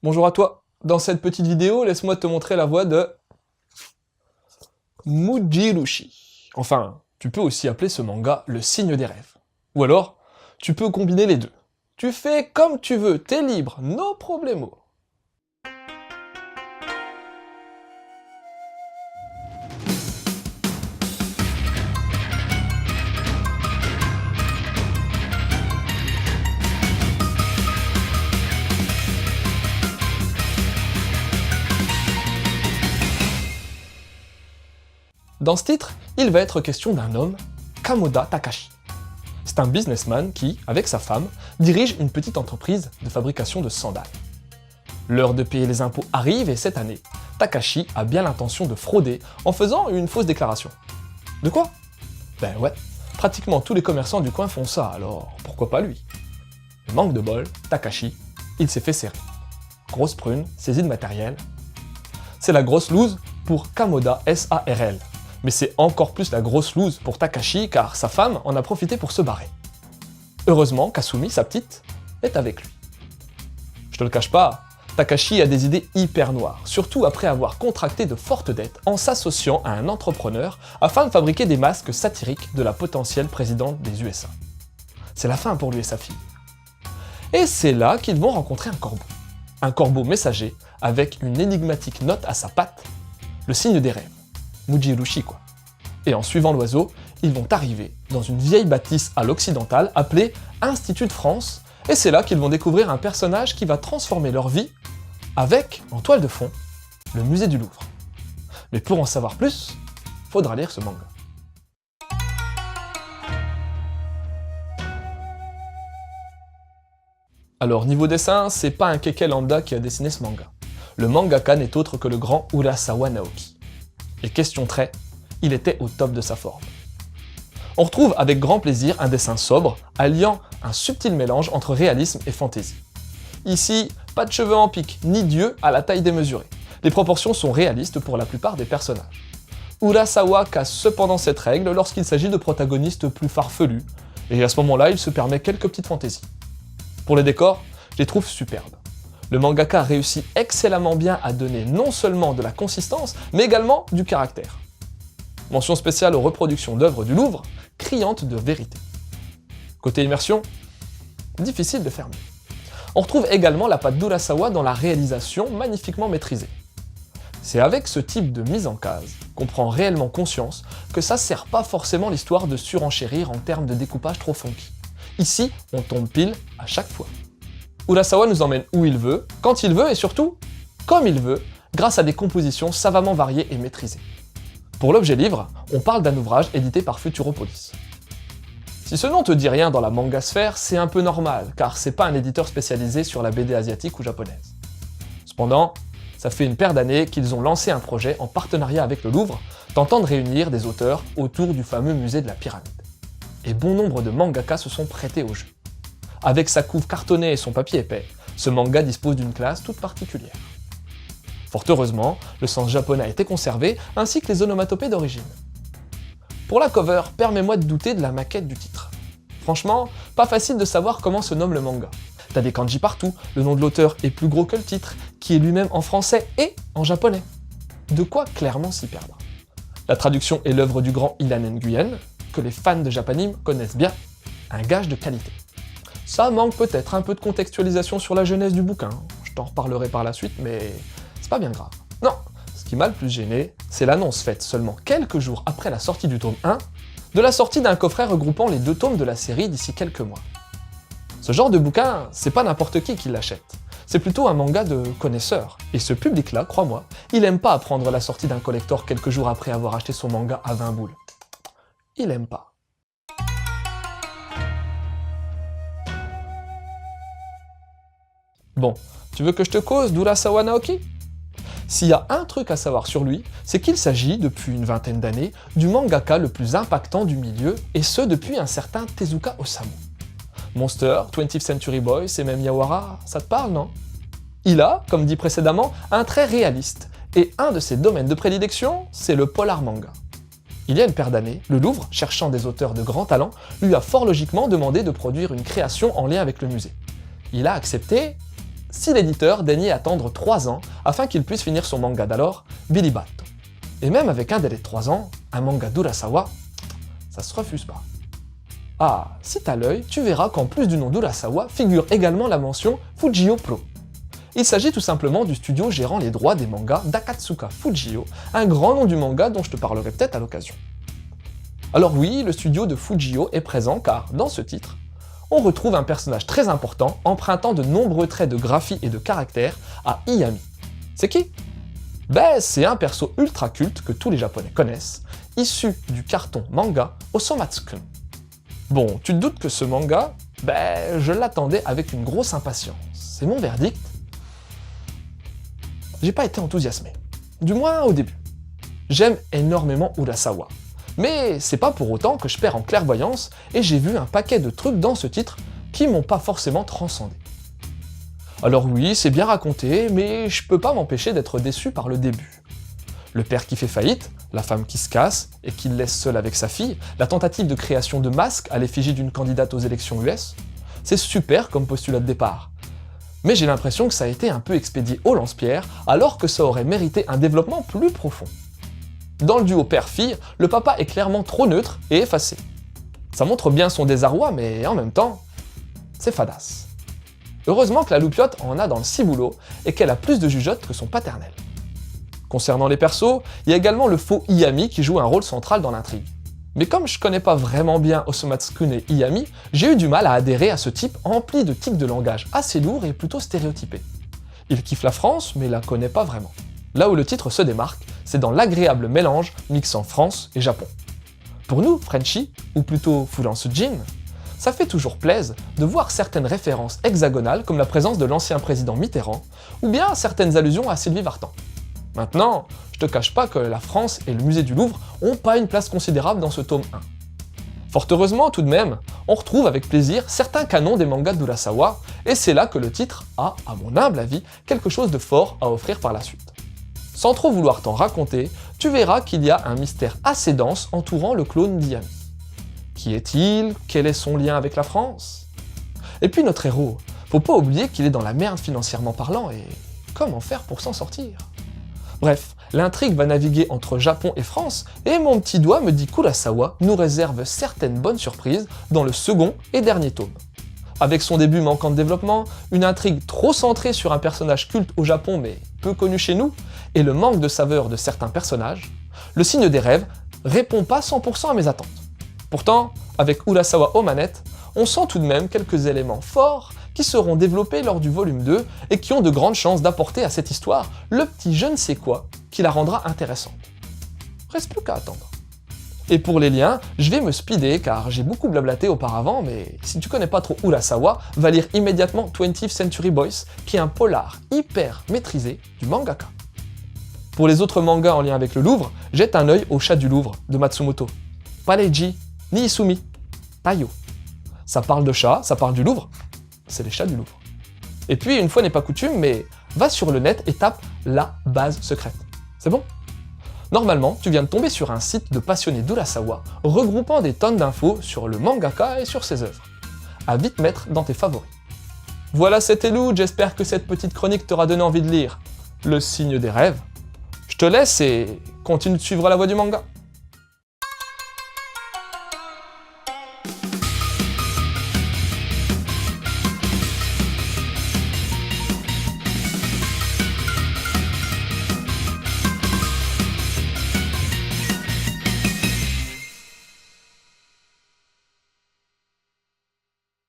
Bonjour à toi. Dans cette petite vidéo, laisse-moi te montrer la voix de Mujirushi. Enfin, tu peux aussi appeler ce manga le signe des rêves. Ou alors, tu peux combiner les deux. Tu fais comme tu veux, t'es libre, no problemo. Dans ce titre, il va être question d'un homme, Kamoda Takashi. C'est un businessman qui, avec sa femme, dirige une petite entreprise de fabrication de sandales. L'heure de payer les impôts arrive et cette année, Takashi a bien l'intention de frauder en faisant une fausse déclaration. De quoi? Ben ouais, pratiquement tous les commerçants du coin font ça, alors pourquoi pas lui? Mais manque de bol, Takashi, il s'est fait serrer. Grosse prune, saisie de matériel. C'est la grosse loose pour Kamoda SARL. Mais c'est encore plus la grosse loose pour Takashi car sa femme en a profité pour se barrer. Heureusement, Kasumi, sa petite, est avec lui. Je te le cache pas, Takashi a des idées hyper noires, surtout après avoir contracté de fortes dettes en s'associant à un entrepreneur afin de fabriquer des masques satiriques de la potentielle présidente des USA. C'est la fin pour lui et sa fille. Et c'est là qu'ils vont rencontrer un corbeau messager avec une énigmatique note à sa patte, le signe des rêves. Mujirushi quoi. Et en suivant l'oiseau, ils vont arriver dans une vieille bâtisse à l'occidental appelée Institut de France, et c'est là qu'ils vont découvrir un personnage qui va transformer leur vie avec, en toile de fond, le musée du Louvre. Mais pour en savoir plus, faudra lire ce manga. Alors niveau dessin, c'est pas un keke lambda qui a dessiné ce manga. Le mangaka n'est autre que le grand Urasawa Naoki. Et question trait, il était au top de sa forme. On retrouve avec grand plaisir un dessin sobre, alliant un subtil mélange entre réalisme et fantaisie. Ici, pas de cheveux en pique, ni d'yeux à la taille démesurée. Les proportions sont réalistes pour la plupart des personnages. Urasawa casse cependant cette règle lorsqu'il s'agit de protagonistes plus farfelus, et à ce moment-là, il se permet quelques petites fantaisies. Pour les décors, je les trouve superbes. Le mangaka réussit excellemment bien à donner non seulement de la consistance, mais également du caractère. Mention spéciale aux reproductions d'œuvres du Louvre, criantes de vérité. Côté immersion, difficile de faire mieux. On retrouve également la patte d'Urasawa dans la réalisation magnifiquement maîtrisée. C'est avec ce type de mise en case qu'on prend réellement conscience que ça sert pas forcément l'histoire de surenchérir en termes de découpage trop funky. Ici, on tombe pile à chaque fois. Urasawa nous emmène où il veut, quand il veut et surtout, comme il veut, grâce à des compositions savamment variées et maîtrisées. Pour l'objet livre, on parle d'un ouvrage édité par Futuropolis. Si ce nom te dit rien dans la manga sphère, c'est un peu normal, car c'est pas un éditeur spécialisé sur la BD asiatique ou japonaise. Cependant, ça fait une paire d'années qu'ils ont lancé un projet en partenariat avec le Louvre, tentant de réunir des auteurs autour du fameux musée de la pyramide. Et bon nombre de mangaka se sont prêtés au jeu. Avec sa couve cartonnée et son papier épais, ce manga dispose d'une classe toute particulière. Fort heureusement, le sens japonais a été conservé, ainsi que les onomatopées d'origine. Pour la cover, permets-moi de douter de la maquette du titre. Franchement, pas facile de savoir comment se nomme le manga. T'as des kanji partout, le nom de l'auteur est plus gros que le titre, qui est lui-même en français et en japonais. De quoi clairement s'y perdre. La traduction est l'œuvre du grand Ilan Nguyen, que les fans de Japanime connaissent bien, un gage de qualité. Ça manque peut-être un peu de contextualisation sur la genèse du bouquin, je t'en reparlerai par la suite, mais c'est pas bien grave. Non, ce qui m'a le plus gêné, c'est l'annonce faite seulement quelques jours après la sortie du tome 1, de la sortie d'un coffret regroupant les 2 tomes de la série d'ici quelques mois. Ce genre de bouquin, c'est pas n'importe qui l'achète, c'est plutôt un manga de connaisseurs, et ce public-là, crois-moi, il aime pas apprendre la sortie d'un collector quelques jours après avoir acheté son manga à 20 boules. Il aime pas. Bon, tu veux que je te cause d'Urasawa Naoki? S'il y a un truc à savoir sur lui, c'est qu'il s'agit, depuis une vingtaine d'années, du mangaka le plus impactant du milieu, et ce depuis un certain Tezuka Osamu. Monster, 20th Century Boys et même Yawara, ça te parle, non? Il a, comme dit précédemment, un trait réaliste, et un de ses domaines de prédilection, c'est le polar manga. Il y a une paire d'années, le Louvre, cherchant des auteurs de grand talent, lui a fort logiquement demandé de produire une création en lien avec le musée. Il a accepté, si l'éditeur daignait attendre 3 ans afin qu'il puisse finir son manga d'alors, Billy Bat. Et même avec un délai de 3 ans, un manga d'Urasawa, ça se refuse pas. Ah, si t'as l'œil, tu verras qu'en plus du nom d'Urasawa figure également la mention Fujio Pro. Il s'agit tout simplement du studio gérant les droits des mangas d'Akatsuka Fujio, un grand nom du manga dont je te parlerai peut-être à l'occasion. Alors oui, le studio de Fujio est présent car, dans ce titre, on retrouve un personnage très important empruntant de nombreux traits de graphie et de caractère à Iyami. C'est qui ? Ben, c'est un perso ultra culte que tous les japonais connaissent, issu du carton manga Osomatsu-kun. Bon, tu te doutes que ce manga, ben, je l'attendais avec une grosse impatience. C'est mon verdict. J'ai pas été enthousiasmé. Du moins au début. J'aime énormément Urasawa. Mais c'est pas pour autant que je perds en clairvoyance et j'ai vu un paquet de trucs dans ce titre qui m'ont pas forcément transcendé. Alors oui, c'est bien raconté, mais je peux pas m'empêcher d'être déçu par le début. Le père qui fait faillite, la femme qui se casse et qui le laisse seul avec sa fille, la tentative de création de masques à l'effigie d'une candidate aux élections US, c'est super comme postulat de départ. Mais j'ai l'impression que ça a été un peu expédié au lance-pierre, alors que ça aurait mérité un développement plus profond. Dans le duo père-fille, le papa est clairement trop neutre et effacé. Ça montre bien son désarroi, mais en même temps, c'est fadasse. Heureusement que la loupiote en a dans le ciboulot et qu'elle a plus de jugeote que son paternel. Concernant les persos, il y a également le faux Iyami qui joue un rôle central dans l'intrigue. Mais comme je connais pas vraiment bien Osomatsu-kun et Iyami, j'ai eu du mal à adhérer à ce type empli de tics de langage assez lourds et plutôt stéréotypés. Il kiffe la France, mais la connaît pas vraiment. Là où le titre se démarque, c'est dans l'agréable mélange mixant France et Japon. Pour nous, Frenchie, ou plutôt Fulansujin, ça fait toujours plaisir de voir certaines références hexagonales comme la présence de l'ancien président Mitterrand, ou bien certaines allusions à Sylvie Vartan. Maintenant, je te cache pas que la France et le musée du Louvre ont pas une place considérable dans ce tome 1. Fort heureusement, tout de même, on retrouve avec plaisir certains canons des mangas d'Urasawa, et c'est là que le titre a, à mon humble avis, quelque chose de fort à offrir par la suite. Sans trop vouloir t'en raconter, tu verras qu'il y a un mystère assez dense entourant le clone d'Iyami. Qui est-il ? Quel est son lien avec la France ? Et puis notre héros, faut pas oublier qu'il est dans la merde financièrement parlant, et comment faire pour s'en sortir ? Bref, l'intrigue va naviguer entre Japon et France, et mon petit doigt me dit qu'Urasawa nous réserve certaines bonnes surprises dans le second et dernier tome. Avec son début manquant de développement, une intrigue trop centrée sur un personnage culte au Japon mais peu connu chez nous, et le manque de saveur de certains personnages, le signe des rêves répond pas 100% à mes attentes. Pourtant, avec Urasawa aux manettes, on sent tout de même quelques éléments forts qui seront développés lors du volume 2 et qui ont de grandes chances d'apporter à cette histoire le petit je ne sais quoi qui la rendra intéressante. Reste plus qu'à attendre. Et pour les liens, je vais me speeder car j'ai beaucoup blablaté auparavant, mais si tu connais pas trop Urasawa, va lire immédiatement 20th Century Boys, qui est un polar hyper maîtrisé du mangaka. Pour les autres mangas en lien avec le Louvre, jette un œil au Chat du Louvre de Matsumoto. Pareji, ni Isumi, Tayo. Ça parle de chats, ça parle du Louvre, c'est les chats du Louvre. Et puis, une fois n'est pas coutume, mais va sur le net et tape la base secrète. C'est bon ? Normalement, tu viens de tomber sur un site de passionnés d'Urasawa regroupant des tonnes d'infos sur le mangaka et sur ses œuvres. À vite mettre dans tes favoris. Voilà, c'était Lou, j'espère que cette petite chronique t'aura donné envie de lire Le signe des rêves. Je te laisse et continue de suivre la voie du manga.